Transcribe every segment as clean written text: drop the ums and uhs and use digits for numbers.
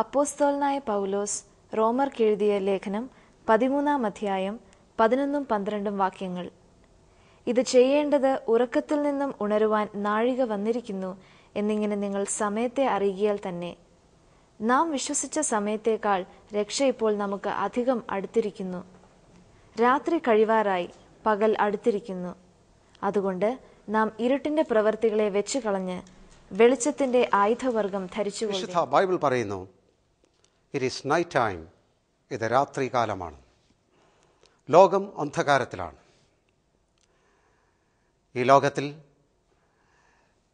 അപ്പോസ്തലനായ പൗലോസ് റോമർക്കെഴുതിയ ലേഖനം 13-ാം അധ്യായം 11-12 വാക്യങ്ങൾ. ഇത് ചെയ്യേണ്ടത് ഉറക്കത്തിൽ നിന്നും ഉണരുവാൻ നാഴിക വന്നിരിക്കുന്നു എന്നിങ്ങനെ നിങ്ങൾ സമയത്തെ അറിയിയാൽ തന്നെ. നാം വിശ്വസിച്ച സമയത്തേക്കാൾ രക്ഷ ഇപ്പോൾ നമുക്ക് അധികം അടുത്തിരിക്കുന്നു. രാത്രി കഴിവാറായി, പകൽ അടുത്തിരിക്കുന്നു. അതുകൊണ്ട് നാം ഇരുട്ടിന്റെ പ്രവൃത്തികളെ വെച്ചു കളഞ്ഞ് വെളിച്ചത്തിന്റെ ആയുധവർഗം ധരിച്ചുകൊള്ളുക. ബൈബിൾ പറയുന്നു, ഇറ്റ് ഈസ് നൈറ്റ് ടൈം, ഇത് രാത്രി കാലമാണ്. ലോകം അന്ധകാരത്തിലാണ്. ഈ ലോകത്തിൽ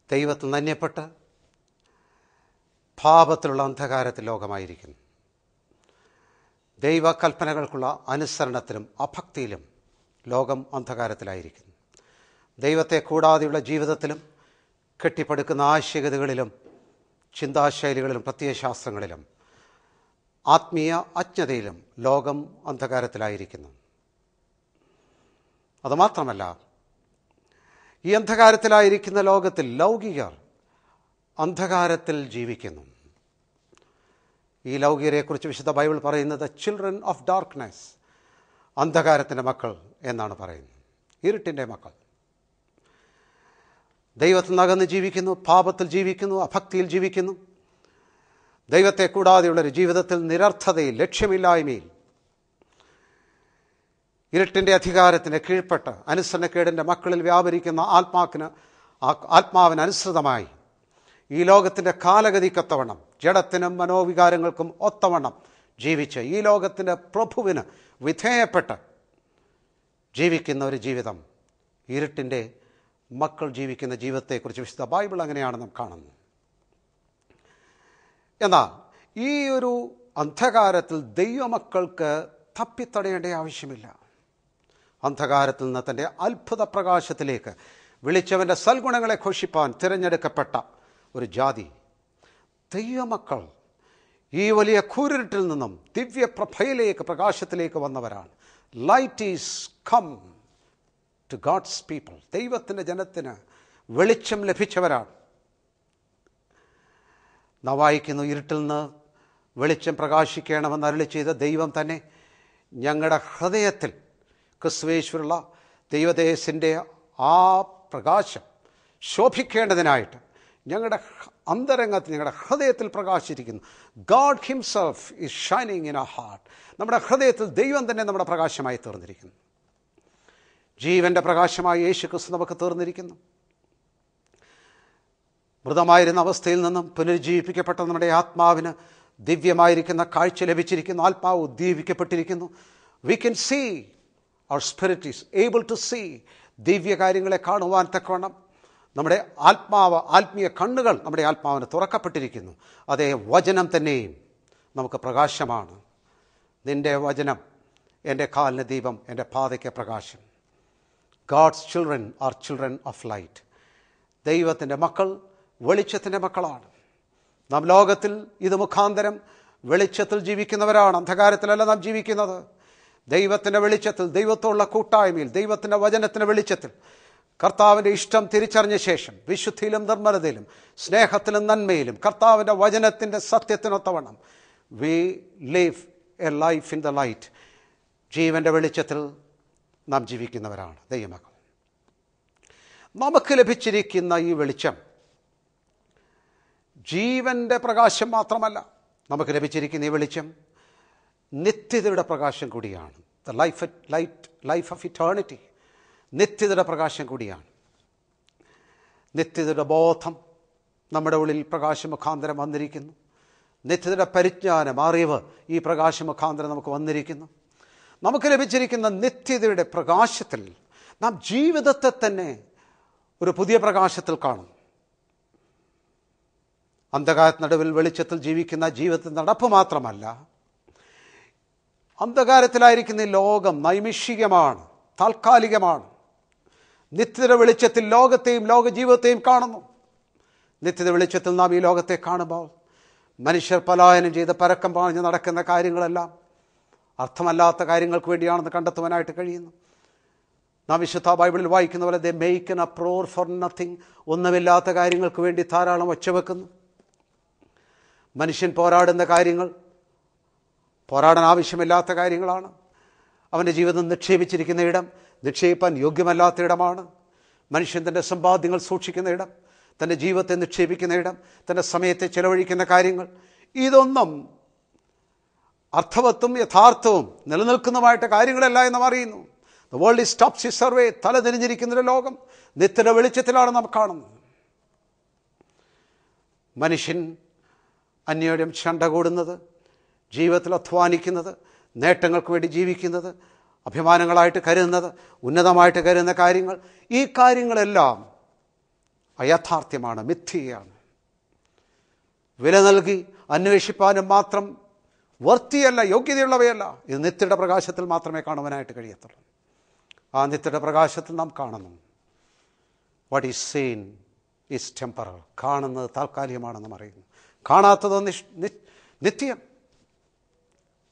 ദൈവത്തിൽ നന്യപ്പെട്ട് പാപത്തിലുള്ള അന്ധകാരത്തിൽ ലോകമായിരിക്കുന്നു. ദൈവകൽപ്പനകൾക്കുള്ള അനുസരണത്തിലും അഭക്തിയിലും ലോകം അന്ധകാരത്തിലായിരിക്കുന്നു. ദൈവത്തെ കൂടാതെയുള്ള ജീവിതത്തിലും കെട്ടിപ്പടുക്കുന്ന ആശയഗതികളിലും ചിന്താശൈലികളിലും പ്രത്യയശാസ്ത്രങ്ങളിലും ആത്മീയ അജ്ഞതയിലും ലോകം അന്ധകാരത്തിലായിരിക്കുന്നു. അതുമാത്രമല്ല, ഈ അന്ധകാരത്തിലായിരിക്കുന്ന ലോകത്തിൽ ലൗകികർ അന്ധകാരത്തിൽ ജീവിക്കുന്നു. ഈ ലൗകികരെക്കുറിച്ച് വിശുദ്ധ ബൈബിൾ പറയുന്നത് ചിൽഡ്രൻ ഓഫ് ഡാർക്ക്നെസ്, അന്ധകാരത്തിൻ്റെ മക്കൾ എന്നാണ് പറയുന്നത്. ഇരുട്ടിൻ്റെ മക്കൾ. ദൈവത്തിൽ നിന്ന് അകന്ന് ജീവിക്കുന്നു, പാപത്തിൽ ജീവിക്കുന്നു, അഭക്തിയിൽ ജീവിക്കുന്നു. ദൈവത്തെ കൂടാതെയുള്ളൊരു ജീവിതത്തിൽ നിരർത്ഥതയിൽ, ലക്ഷ്യമില്ലായ്മയിൽ, ഇരുട്ടിൻ്റെ അധികാരത്തിന് കീഴ്പ്പെട്ട് അനുസരണക്കേടിൻ്റെ മക്കളിൽ വ്യാപരിക്കുന്ന ആത്മാവിന് അനുസൃതമായി ഈ ലോകത്തിൻ്റെ കാലഗതിക്കൊത്തവണ്ണം, ജഡത്തിനും മനോവികാരങ്ങൾക്കും ഒത്തവണ്ണം ജീവിച്ച് ഈ ലോകത്തിൻ്റെ പ്രഭുവിന് വിധേയപ്പെട്ട് ജീവിക്കുന്ന ഒരു ജീവിതം, ഇരുട്ടിൻ്റെ മക്കൾ ജീവിക്കുന്ന ജീവിതത്തെക്കുറിച്ച് വിശുദ്ധ ബൈബിൾ അങ്ങനെയാണ് നാം കാണുന്നത്. എന്നാൽ ഈ ഒരു അന്ധകാരത്തിൽ ദൈവമക്കൾക്ക് തപ്പിത്തടയേണ്ട ആവശ്യമില്ല. അന്ധകാരത്തിൽ നിന്ന് തൻ്റെ അത്ഭുത പ്രകാശത്തിലേക്ക് വിളിച്ചവൻ്റെ സൽഗുണങ്ങളെ ഘോഷിപ്പാൻ തിരഞ്ഞെടുക്കപ്പെട്ട ഒരു ജാതി ദൈവമക്കൾ ഈ വലിയ കൂരിരുട്ടിൽ നിന്നും ദിവ്യപ്രഭയിലേക്ക്, പ്രകാശത്തിലേക്ക് വന്നവരാണ്. Light is come to God's people. ദൈവത്തിൻ്റെ ജനത്തിന് വെളിച്ചം ലഭിച്ചവരാണ്. നാം വായിക്കുന്നു, ഇരുട്ടിൽ നിന്ന് വെളിച്ചം പ്രകാശിക്കണമെന്ന് അരുളി ചെയ്ത ദൈവം തന്നെ ഞങ്ങളുടെ ഹൃദയത്തിൽ ക്രിസ്തുവേശ്വരുള്ള ദൈവദേശത്തിൻ്റെ ആ പ്രകാശം ശോഭിക്കേണ്ടതിനായിട്ട് ഞങ്ങളുടെ അന്തരംഗത്തിൽ, ഞങ്ങളുടെ ഹൃദയത്തിൽ പ്രകാശിച്ചിരിക്കുന്നു. God himself is shining in our heart. നമ്മുടെ ഹൃദയത്തിൽ ദൈവം തന്നെ നമ്മുടെ പ്രകാശമായി തീർന്നിരിക്കുന്നു. ജീവൻ്റെ പ്രകാശമായി യേശു ക്രിസ്തു നമുക്ക് തീർന്നിരിക്കുന്നു. മൃതമായിരുന്ന അവസ്ഥയിൽ നിന്നും പുനരുജ്ജീവിപ്പിക്കപ്പെട്ട നമ്മുടെ ആത്മാവിന് ദിവ്യമായിരിക്കുന്ന കാഴ്ച ലഭിച്ചിരിക്കുന്നു. ആത്മാവ് ഉദ്ദീപിക്കപ്പെട്ടിരിക്കുന്നു. We can see, our spirit is able to see. ദിവ്യ കാര്യങ്ങളെ കാണുവാൻ തക്കവണ്ണം നമ്മുടെ ആത്മീയ കണ്ണുകൾ നമ്മുടെ ആത്മാവിന് തുറക്കപ്പെട്ടിരിക്കുന്നു. അതേ വചനം തന്നെയും നമുക്ക് പ്രകാശമാണ്. നിൻ്റെ വചനം എൻ്റെ കാലിന് ദീപം, എൻ്റെ പാതയ്ക്ക് പ്രകാശം. God's children are children of light. ദൈവത്തിൻ്റെ മക്കൾ വെളിച്ചത്തിൻ്റെ മക്കളാണ്. നാം ലോകത്തിൽ ഇത് മുഖാന്തരം വെളിച്ചത്തിൽ ജീവിക്കുന്നവരാണ്. അന്ധകാരത്തിലല്ല നാം ജീവിക്കുന്നത്. ദൈവത്തിൻ്റെ വെളിച്ചത്തിൽ, ദൈവത്തോടുള്ള കൂട്ടായ്മയിൽ, ദൈവത്തിൻ്റെ വചനത്തിൻ്റെ വെളിച്ചത്തിൽ കർത്താവിൻ്റെ ഇഷ്ടം തിരിച്ചറിഞ്ഞ ശേഷം വിശുദ്ധിയിലും നിർമ്മലതയിലും സ്നേഹത്തിലും നന്മയിലും കർത്താവിൻ്റെ വചനത്തിൻ്റെ സത്യത്തിനൊത്തവണ്ണം we live a life in the light. ജീവൻ്റെ വെളിച്ചത്തിൽ നാം ജീവിക്കുന്നവരാണ് ദൈവമക്കൾ. നമുക്ക് ലഭിച്ചിരിക്കുന്ന ഈ വെളിച്ചം ജീവൻ്റെ പ്രകാശം മാത്രമല്ല, നമുക്ക് ലഭിച്ചിരിക്കുന്ന ഈ വെളിച്ചം നിത്യതയുടെ പ്രകാശം കൂടിയാണ്. ദ ലൈഫ് ഓഫ് ഇറ്റേണിറ്റി, നിത്യതയുടെ പ്രകാശം കൂടിയാണ്. നിത്യതയുടെ ബോധം നമ്മുടെ ഉള്ളിൽ പ്രകാശം മുഖാന്തരം വന്നിരിക്കുന്നു. നിത്യതയുടെ പരിജ്ഞാനം, അറിവ് ഈ പ്രകാശം മുഖാന്തരം നമുക്ക് വന്നിരിക്കുന്നു. നമുക്ക് ലഭിച്ചിരിക്കുന്ന നിത്യതയുടെ പ്രകാശത്തിൽ നാം ജീവിതത്തെ തന്നെ ഒരു പുതിയ പ്രകാശത്തിൽ കാണും. അന്ധകാരത്തിനടുവിൽ വെളിച്ചത്തിൽ ജീവിക്കുന്ന ജീവിതത്തിൽ നടപ്പ് മാത്രമല്ല, അന്ധകാരത്തിലായിരിക്കുന്ന ഈ ലോകം നൈമിഷികമാണ്, താൽക്കാലികമാണ്. നിത്യത വെളിച്ചത്തിൽ ലോകത്തെയും ലോകജീവിതത്തെയും കാണുന്നു. നിത്യത വെളിച്ചത്തിൽ നാം ഈ ലോകത്തെ കാണുമ്പോൾ മനുഷ്യർ പലായനം ചെയ്ത് പരക്കം പാഞ്ഞ് നടക്കുന്ന കാര്യങ്ങളെല്ലാം അർത്ഥമല്ലാത്ത കാര്യങ്ങൾക്ക് വേണ്ടിയാണെന്ന് കണ്ടെത്തുവാനായിട്ട് കഴിയുന്നു. നാം വിശുദ്ധ ബൈബിളിൽ വായിക്കുന്ന പോലെ they make an uproar for nothing. ഒന്നുമില്ലാത്ത കാര്യങ്ങൾക്ക് വേണ്ടി ധാരാളം ഒച്ചവെക്കുന്നു. മനുഷ്യൻ പോരാടുന്ന കാര്യങ്ങൾ പോരാടാൻ ആവശ്യമില്ലാത്ത കാര്യങ്ങളാണ്. അവൻ്റെ ജീവിതം നിക്ഷേപിച്ചിരിക്കുന്ന ഇടം നിക്ഷേപിപ്പാൻ യോഗ്യമല്ലാത്ത ഇടമാണ്. മനുഷ്യൻ തൻ്റെ സമ്പാദ്യങ്ങൾ സൂക്ഷിക്കുന്ന ഇടം, തൻ്റെ ജീവിതത്തെ നിക്ഷേപിക്കുന്ന ഇടം, തൻ്റെ സമയത്തെ ചെലവഴിക്കുന്ന കാര്യങ്ങൾ, ഇതൊന്നും അർത്ഥവത്തും യഥാർത്ഥവും നിലനിൽക്കുന്നതുമായിട്ട് കാര്യങ്ങളല്ല എന്ന് അറിയുന്നു. The world is topsy survey, തല തിരിഞ്ഞിരിക്കുന്നൊരു ലോകം നിത്യയുടെ വെളിച്ചത്തിലാണ് നാം കാണുന്നത്. മനുഷ്യൻ അന്യോന്യം ചണ്ട കൂടുന്നത്, ജീവിതത്തിൽ അധ്വാനിക്കുന്നത്, നേട്ടങ്ങൾക്ക് വേണ്ടി ജീവിക്കുന്നത്, അഭിമാനങ്ങളായിട്ട് കരുതുന്നത്, ഉന്നതമായിട്ട് കരുതുന്ന കാര്യങ്ങൾ, ഈ കാര്യങ്ങളെല്ലാം അയാഥാർത്ഥ്യമാണ്, മിഥ്യയാണ്. വില നൽകി അന്വേഷിപ്പാനും മാത്രം വർത്തിയല്ല, യോഗ്യതയുള്ളവയല്ല. ഇത് നിത്യയുടെ പ്രകാശത്തിൽ മാത്രമേ കാണുവാനായിട്ട് കഴിയത്തുള്ളൂ. ആ നിത്യയുടെ പ്രകാശത്തിൽ നാം കാണുന്നു, what is seen is temporal. കാണുന്നത് താൽക്കാലികമാണെന്ന് അറിയുന്നു. കാണാത്തത് നിത്യം,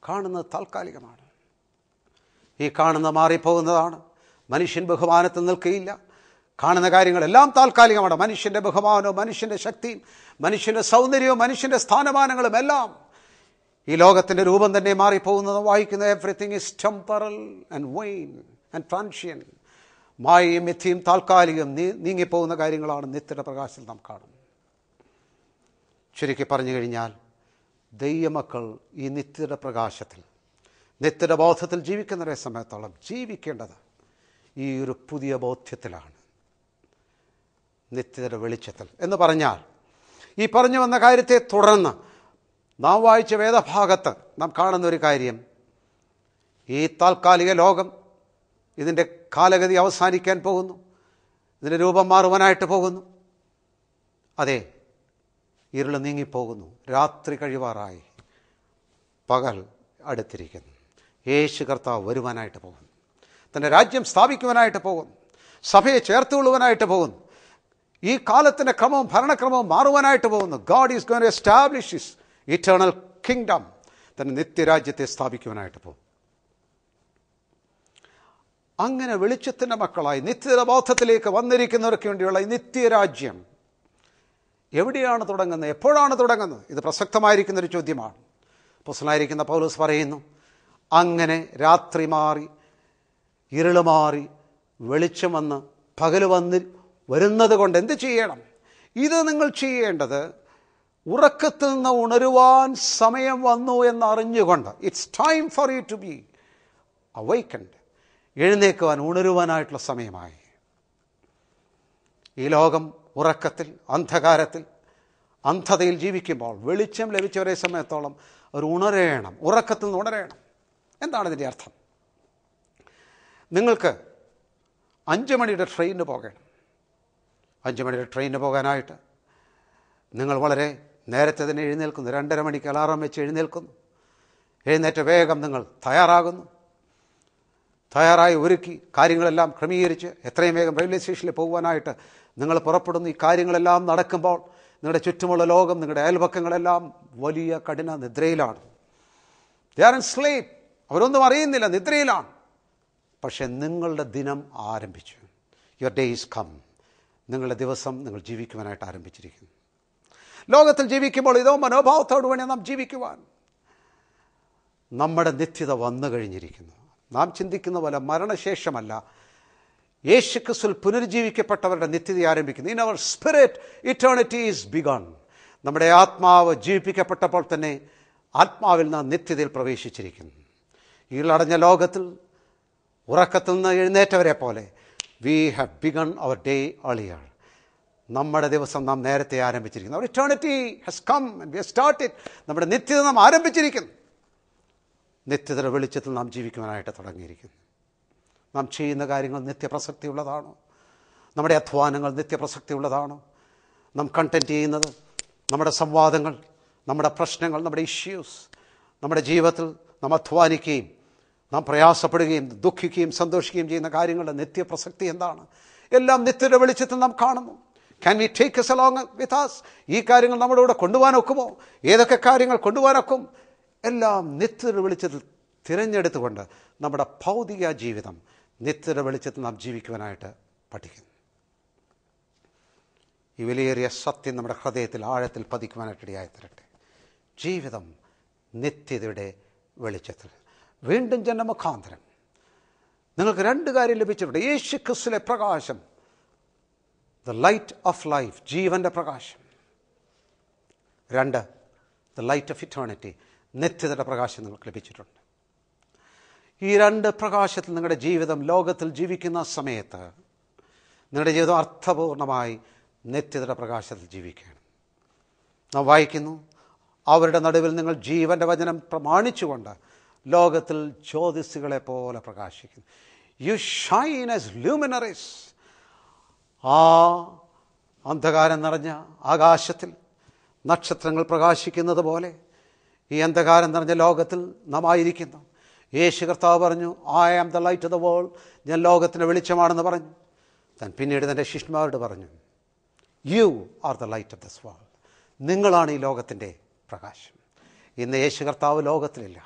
കാണുന്നത് താൽക്കാലികമാണ്. ഈ കാണുന്നത് മാറിപ്പോകുന്നതാണ്. മനുഷ്യൻ ബഹുമാനത്തിൽ നിൽക്കുകയില്ല. കാണുന്ന കാര്യങ്ങളെല്ലാം താൽക്കാലികമാണ്. മനുഷ്യൻ്റെ ബഹുമാനവും മനുഷ്യൻ്റെ ശക്തിയും മനുഷ്യൻ്റെ സൗന്ദര്യവും മനുഷ്യൻ്റെ സ്ഥാനമാനങ്ങളും എല്ലാം ഈ ലോകത്തിൻ്റെ രൂപം തന്നെ മാറിപ്പോകുന്നത് വായിക്കുന്ന everything is temporal and vain and transient. മായയും മിഥ്യയും താൽക്കാലികം നീങ്ങിപ്പോകുന്ന കാര്യങ്ങളാണ് നിത്യയുടെ പ്രകാശത്തിൽ നാം കാണുന്നത്. ചുരുക്കി പറഞ്ഞു കഴിഞ്ഞാൽ ദൈവമക്കൾ ഈ നിത്യയുടെ പ്രകാശത്തിൽ, നിത്യയുടെ ബോധത്തിൽ ജീവിക്കുന്നവരെ സമയത്തോളം ജീവിക്കേണ്ടത് ഈ ഒരു പുതിയ ബോധ്യത്തിലാണ്, നിത്യയുടെ വെളിച്ചത്തിൽ. എന്ന് പറഞ്ഞാൽ ഈ പറഞ്ഞു വന്ന കാര്യത്തെ തുടർന്ന് നാം വായിച്ച വേദഭാഗത്ത് നാം കാണുന്ന ഒരു കാര്യം, ഈ താൽക്കാലിക ലോകം ഇതിൻ്റെ കാലഗതി അവസാനിക്കാൻ പോകുന്നു, ഇതിൻ്റെ രൂപം മാറുവാനായിട്ട് പോകുന്നു. അതെ, ഇരുൾ നീങ്ങിപ്പോകുന്നു, രാത്രി കഴിവാറായി, പകൽ അടുത്തിരിക്കുന്നു. യേശു കർത്താവ് വരുവാനായിട്ട് പോകുന്നു, തൻ്റെ രാജ്യം സ്ഥാപിക്കുവാനായിട്ട് പോകുന്നു, സഭയെ ചേർത്തുകൊള്ളുവാനായിട്ട് പോകുന്നു. ഈ കാലത്തിൻ്റെ ക്രമവും ഭരണക്രമവും മാറുവാനായിട്ട് പോകുന്നു. God is going to establish his eternal kingdom, തൻ്റെ നിത്യരാജ്യത്തെ സ്ഥാപിക്കുവാനായിട്ട് പോകും. അങ്ങനെ വെളിച്ചത്തിൻ്റെ മക്കളായി നിത്യബോധത്തിലേക്ക് വന്നിരിക്കുന്നവർക്ക് വേണ്ടിയുള്ള ഈ നിത്യരാജ്യം എവിടെയാണ് തുടങ്ങുന്നത്, എപ്പോഴാണ് തുടങ്ങുന്നത്? ഇത് പ്രസക്തമായിരിക്കുന്നൊരു ചോദ്യമാണ്. അപ്പോസ്തലനായിരിക്കുന്ന പൗലോസ് പറയുന്നു, അങ്ങനെ രാത്രി മാറി ഇരുള് മാറി വെളിച്ചം വന്ന് പകൽ വരുന്നത് കൊണ്ട് എന്ത് ചെയ്യണം? ഇത് നിങ്ങൾ ചെയ്യേണ്ടത് ഉറക്കത്തിൽ നിന്ന് ഉണരുവാൻ സമയം വന്നു എന്നറിഞ്ഞുകൊണ്ട്, it's time for you to be awakened, എഴുന്നേക്കുവാൻ ഉണരുവാനായിട്ടുള്ള സമയമായി. ഈ ലോകം ഉറക്കത്തിൽ, അന്ധകാരത്തിൽ, അന്ധതയിൽ ജീവിക്കുമ്പോൾ വെളിച്ചം ലഭിച്ചവരെ സമയത്തോളം അവർ ഉണരേണം, ഉറക്കത്തിൽ നിന്ന് ഉണരേണം. എന്താണ് ഇതിൻ്റെ അർത്ഥം? നിങ്ങൾക്ക് 5 മണിയുടെ ട്രെയിനിന് പോകണം. 5 മണിയുടെ ട്രെയിനിന് പോകാനായിട്ട് നിങ്ങൾ വളരെ നേരത്തെ തന്നെ എഴുന്നേൽക്കുന്നു. 2:30 മണിക്ക് അലാറം വെച്ച് എഴുന്നേൽക്കുന്നു. എഴുന്നേറ്റ് വേഗം നിങ്ങൾ തയ്യാറായി ഒരുക്കി കാര്യങ്ങളെല്ലാം ക്രമീകരിച്ച് എത്രയും വേഗം റെയിൽവേ സ്റ്റേഷനിൽ പോകുവാനായിട്ട് നിങ്ങൾ പുറപ്പെടുന്നു. ഈ കാര്യങ്ങളെല്ലാം നടക്കുമ്പോൾ നിങ്ങളുടെ ചുറ്റുമുള്ള ലോകം, നിങ്ങളുടെ അയൽപക്കങ്ങളെല്ലാം വലിയ കഠിന നിദ്രയിലാണ്. They are in sleep. അവരൊന്നും അറിയുന്നില്ല, നിദ്രയിലാണ്. പക്ഷെ നിങ്ങളുടെ ദിനം ആരംഭിച്ചു. Your day is come. നിങ്ങളുടെ ദിവസം നിങ്ങൾ ജീവിക്കുവാനായിട്ട് ആരംഭിച്ചിരിക്കുന്നു. ലോകത്തിൽ ജീവിക്കുമ്പോൾ ഇതോ മനോഭാവത്തോടു വേണ്ടി നാം ജീവിക്കുവാൻ. നമ്മുടെ നിത്യത വന്നു കഴിഞ്ഞിരിക്കുന്നു. നാം ചിന്തിക്കുന്ന പോലെ മരണശേഷമല്ല, യേശുക്രിസ്തുവിൽ പുനരുജ്ജീവിക്കപ്പെട്ടവരുടെ നിത്യത ആരംഭിക്കുന്നു. In our spirit eternity is begun. നമ്മുടെ ആത്മാവ് ജീവിപ്പിക്കപ്പെട്ടപ്പോൾ തന്നെ ആത്മാവിൽ നാം നിത്യതയിൽ പ്രവേശിച്ചിരിക്കുന്നു. ഇരുളടഞ്ഞ ലോകത്തിൽ ഉറക്കത്തിൽ നിന്ന് എഴുന്നേറ്റവരെ പോലെ we have begun our day earlier. നമ്മുടെ ദിവസം നാം നേരത്തെ ആരംഭിച്ചിരിക്കുന്നു. Our eternity has come and we have started. നമ്മുടെ നിത്യത നാം ആരംഭിച്ചിരിക്കുന്നു. നിത്യതയുടെ വെളിച്ചത്തിൽ നാം ജീവിക്കുവാനായിട്ട് തുടങ്ങിയിരിക്കുന്നു. നാം ചെയ്യുന്ന കാര്യങ്ങൾ നിത്യപ്രസക്തിയുള്ളതാണോ? നമ്മുടെ അധ്വാനങ്ങൾ നിത്യപ്രസക്തിയുള്ളതാണോ? നാം കണ്ടന്റ് ചെയ്യുന്നത്, നമ്മുടെ സംവാദങ്ങൾ, നമ്മുടെ പ്രശ്നങ്ങൾ, നമ്മുടെ ഇഷ്യൂസ്, നമ്മുടെ ജീവിതത്തിൽ നാം അധ്വാനിക്കുകയും നാം പ്രയാസപ്പെടുകയും ദുഃഖിക്കുകയും സന്തോഷിക്കുകയും ചെയ്യുന്ന കാര്യങ്ങളുടെ നിത്യപ്രസക്തി എന്താണ്? എല്ലാം നിത്യയുടെ വെളിച്ചത്തിൽ നാം കാണുന്നു. Can we take us along with us? ഈ കാര്യങ്ങൾ നമ്മുടെ കൂടെ കൊണ്ടുപോകാനൊക്കുമോ? ഏതൊക്കെ കാര്യങ്ങൾ കൊണ്ടുപോകാനൊക്കും? എല്ലാം നിത്യയുടെ വെളിച്ചത്തിൽ തിരഞ്ഞെടുത്തുകൊണ്ട് നമ്മുടെ ഭൗതിക ജീവിതം നിത്യയുടെ വെളിച്ചത്തിൽ നാം ജീവിക്കുവാനായിട്ട് പഠിക്കുന്നു. ഈ വിലയേറിയ സത്യം നമ്മുടെ ഹൃദയത്തിൽ ആഴത്തിൽ പതിക്കുവാനായിട്ട് ഇടയായി തരട്ടെ. ജീവിതം നിത്യതയുടെ വെളിച്ചത്തിൽ. വീണ്ടും ജന്മമുഖാന്തരം നിങ്ങൾക്ക് രണ്ട് കാര്യം ലഭിച്ചിട്ടുണ്ട്. യേശു ക്രിസ്തുവിലെ പ്രകാശം, ദ ലൈറ്റ് ഓഫ് ലൈഫ്, ജീവൻ്റെ പ്രകാശം. രണ്ട്, ദ ലൈറ്റ് ഓഫ് ഇറ്റേണിറ്റി, നിത്യതയുടെ പ്രകാശം നിങ്ങൾക്ക് ലഭിച്ചിട്ടുണ്ട്. ഈ രണ്ട് പ്രകാശത്തിൽ നിങ്ങളുടെ ജീവിതം ലോകത്തിൽ ജീവിക്കുന്ന സമയത്ത് നിങ്ങളുടെ ജീവിതം അർത്ഥപൂർണമായി നിത്യതയുടെ പ്രകാശത്തിൽ ജീവിക്കുകയാണ്. നാം വായിക്കുന്നു, അവരുടെ നടുവിൽ നിങ്ങൾ ജീവൻ്റെ വചനം പ്രമാണിച്ചുകൊണ്ട് ലോകത്തിൽ ജ്യോതിസുകളെ പോലെ പ്രകാശിക്കുന്നു. You shine as luminaries. ആ അന്ധകാരം നിറഞ്ഞ ആകാശത്തിൽ നക്ഷത്രങ്ങൾ പ്രകാശിക്കുന്നത് പോലെ ഈ അന്ധകാരം നിറഞ്ഞ ലോകത്തിൽ നാം ആയിരിക്കുന്നു. യേശു കർത്താവ് പറഞ്ഞു, I am the light of the world, ഞാൻ ലോകത്തിൻ്റെ വെളിച്ചമാണെന്ന് പറഞ്ഞു. താൻ പിന്നീട് തൻ്റെ ശിഷ്യന്മാരോട് പറഞ്ഞു, you are the light of this world, നിങ്ങളാണ് ഈ ലോകത്തിൻ്റെ പ്രകാശം. ഇന്ന് യേശു കർത്താവ് ലോകത്തിലില്ല.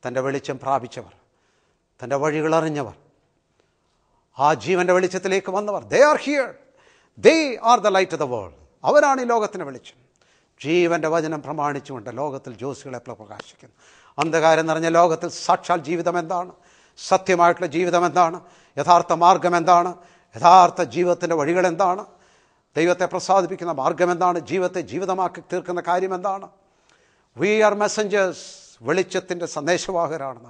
തൻ്റെ വെളിച്ചം പ്രാപിച്ചവർ, തൻ്റെ വഴികളറിഞ്ഞവർ, ആ ജീവൻ്റെ വെളിച്ചത്തിലേക്ക് വന്നവർ, they are here, they are the light of the world. അവരാണ് ഈ ലോകത്തിൻ്റെ വെളിച്ചം. ജീവൻ്റെ വചനം പ്രമാണിച്ചുകൊണ്ട് ലോകത്തിൽ ജ്യോതിസുകളെ പ്രകാശിക്കുന്നു. അന്ധകാരം നിറഞ്ഞ ലോകത്തിൽ സാക്ഷാൽ ജീവിതം എന്താണ്, സത്യമായിട്ടുള്ള ജീവിതം എന്താണ്, യഥാർത്ഥ മാർഗം എന്താണ്, യഥാർത്ഥ ജീവിതത്തിൻ്റെ വഴികൾ എന്താണ്, ദൈവത്തെ പ്രസാദിപ്പിക്കുന്ന മാർഗം എന്താണ്, ജീവിതത്തെ ജീവിതമാക്കി തീർക്കുന്ന കാര്യം എന്താണ്? We are messengers. വെളിച്ചത്തിൻ്റെ സന്ദേശവാഹകരാണ്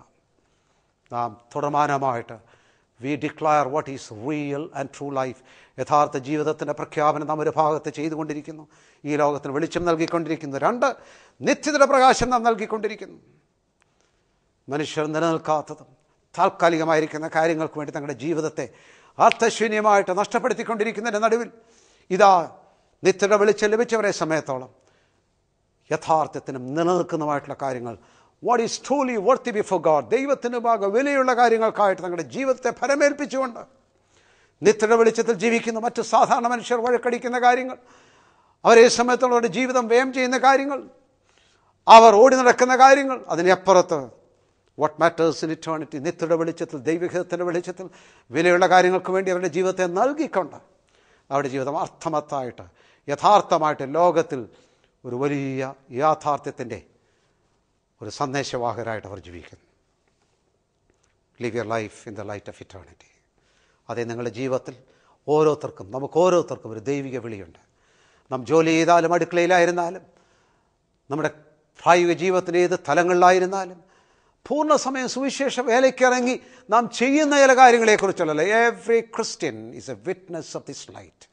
നാം. തുടർമാനമായിട്ട് we declare what is real and true life. യഥാർത്ഥ ജീവിതത്തിൻ്റെ പ്രഖ്യാപനം നാം ഒരു ഭാഗത്ത് ചെയ്തുകൊണ്ടിരിക്കുന്നു. ഈ ലോകത്തിന് വെളിച്ചം നൽകിക്കൊണ്ടിരിക്കുന്നു. രണ്ട്, നിത്യതയുടെ പ്രകാശം നാം നൽകിക്കൊണ്ടിരിക്കുന്നു. മനുഷ്യർ നിലനിൽക്കാത്തതും താൽക്കാലികമായിരിക്കുന്ന കാര്യങ്ങൾക്ക് വേണ്ടി തങ്ങളുടെ ജീവിതത്തെ അർത്ഥശൂന്യമായിട്ട് നഷ്ടപ്പെടുത്തിക്കൊണ്ടിരിക്കുന്നതിൻ്റെ നടുവിൽ ഇതാ നിത്യയുടെ വെളിച്ചം ലഭിച്ചവരെ സമയത്തോളം യഥാർത്ഥത്തിനും നിലനിൽക്കുന്നതുമായിട്ടുള്ള കാര്യങ്ങൾ, what is truly worthy before God, ദൈവത്തിന് ഭാഗം വിലയുള്ള കാര്യങ്ങൾക്കായിട്ട് തങ്ങളുടെ ജീവിതത്തെ ഫലമേൽപ്പിച്ചുകൊണ്ട് നിത്യയുടെ വെളിച്ചത്തിൽ ജീവിക്കുന്ന മറ്റു സാധാരണ മനുഷ്യർ വഴക്കടിക്കുന്ന കാര്യങ്ങൾ, അവരെ സമയത്തോളം അവരുടെ ജീവിതം വ്യയം ചെയ്യുന്ന കാര്യങ്ങൾ, അവർ ഓടി നടക്കുന്ന കാര്യങ്ങൾ, അതിനപ്പുറത്ത് വാട്ട് മാറ്റേഴ്സ് ഇൻ ഇറ്റേണിറ്റി, നിത്യയുടെ വെളിച്ചത്തിൽ, ദൈവഹിതത്തിൻ്റെ വെളിച്ചത്തിൽ വിലയുള്ള കാര്യങ്ങൾക്ക് വേണ്ടി അവരുടെ ജീവിതത്തെ നൽകിക്കൊണ്ട് അവരുടെ ജീവിതം അർത്ഥവത്തായിട്ട് യഥാർത്ഥമായിട്ട് ലോകത്തിൽ ഒരു വലിയ യാഥാർത്ഥ്യത്തിൻ്റെ ഒരു സന്ദേശവാഹകരായിട്ട് അവർ ജീവിക്കുന്നു. Live your life in the light of eternity. അതേ, നിങ്ങളുടെ ജീവിതത്തിൽ ഓരോരുത്തർക്കും, നമുക്ക് ഓരോരുത്തർക്കും ഒരു ദൈവിക വിളിയുണ്ട്. നാം ജോലി ചെയ്താലും, അടുക്കളയിലായിരുന്നാലും, നമ്മുടെ പ്രായോഗിക ജീവിതത്തിൻ്റെ ഏത് തലങ്ങളിലായിരുന്നാലും, പൂർണ്ണസമയം സുവിശേഷ വേലയ്ക്കിറങ്ങി നാം ചെയ്യുന്ന ചില കാര്യങ്ങളെക്കുറിച്ചുള്ളല്ലോ. Every Christian is a witness of this light.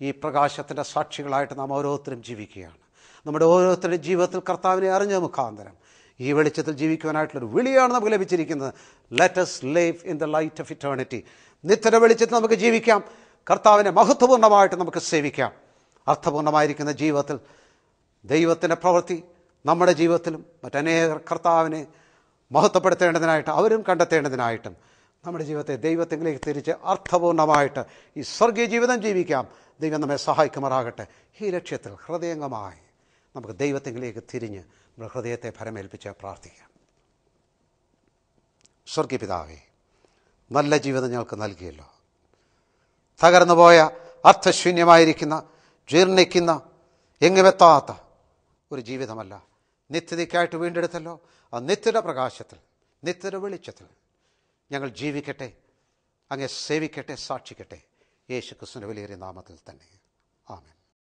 ഈ പ്രകാശത്തിൻ്റെ സാക്ഷികളായിട്ട് നാം ഓരോരുത്തരും ജീവിക്കുകയാണ്. നമ്മുടെ ഓരോരുത്തരുടെ ജീവിതത്തിൽ കർത്താവിനെ അറിഞ്ഞ മുഖാന്തരം ഈ വെളിച്ചത്തിൽ ജീവിക്കുവാനായിട്ടുള്ളൊരു വിളിയാണ് നമുക്ക് ലഭിച്ചിരിക്കുന്നത്. Let us live in the light of eternity. നിത്യയുടെ വെളിച്ചത്തിൽ നമുക്ക് ജീവിക്കാം. കർത്താവിനെ മഹത്വപൂർണ്ണമായിട്ട് നമുക്ക് സേവിക്കാം. അർത്ഥപൂർണ്ണമായിരിക്കുന്ന ജീവിതത്തിൽ ദൈവത്തിൻ്റെ പ്രവൃത്തി നമ്മുടെ ജീവിതത്തിലും മറ്റനേകർ കർത്താവിനെ മഹത്വപ്പെടുത്തേണ്ടതിനായിട്ട്, അവരും കണ്ടെത്തേണ്ടതിനായിട്ടും നമ്മുടെ ജീവിതത്തെ ദൈവത്തിലേക്ക് തിരിച്ച് അർത്ഥപൂർണ്ണമായിട്ട് ഈ സ്വർഗീയ ജീവിതം ജീവിക്കാം. ദൈവം നമ്മെ സഹായിക്കുമാറാകട്ടെ. ഈ ലക്ഷ്യത്തിൽ ഹൃദയംഗമായി നമുക്ക് ദൈവത്തിലേക്ക് തിരിഞ്ഞ് നമ്മുടെ ഹൃദയത്തെ ഫലമേൽപ്പിച്ച് പ്രാർത്ഥിക്കാം. സ്വർഗീയ പിതാവേ, നല്ല ജീവിതം ഞങ്ങൾക്ക് നൽകിയല്ലോ. തകർന്നുപോയ, അർത്ഥശൂന്യമായിരിക്കുന്ന, ജീർണിക്കുന്ന, എങ്ങുമെത്താത്ത ഒരു ജീവിതമല്ല, നിത്യതയ്ക്കായിട്ട് വീണ്ടെടുത്തല്ലോ. ആ നിത്യയുടെ പ്രകാശത്തിൽ, നിത്യയുടെ വെളിച്ചത്തിൽ ഞങ്ങൾ ജീവിക്കട്ടെ, അങ്ങേ സേവിക്കട്ടെ, സാക്ഷിക്കട്ടെ. യേശു ക്രിസ്തുവിൻ്റെ വിലയേറിയ നാമത്തിൽ തന്നെ. ആമേൻ.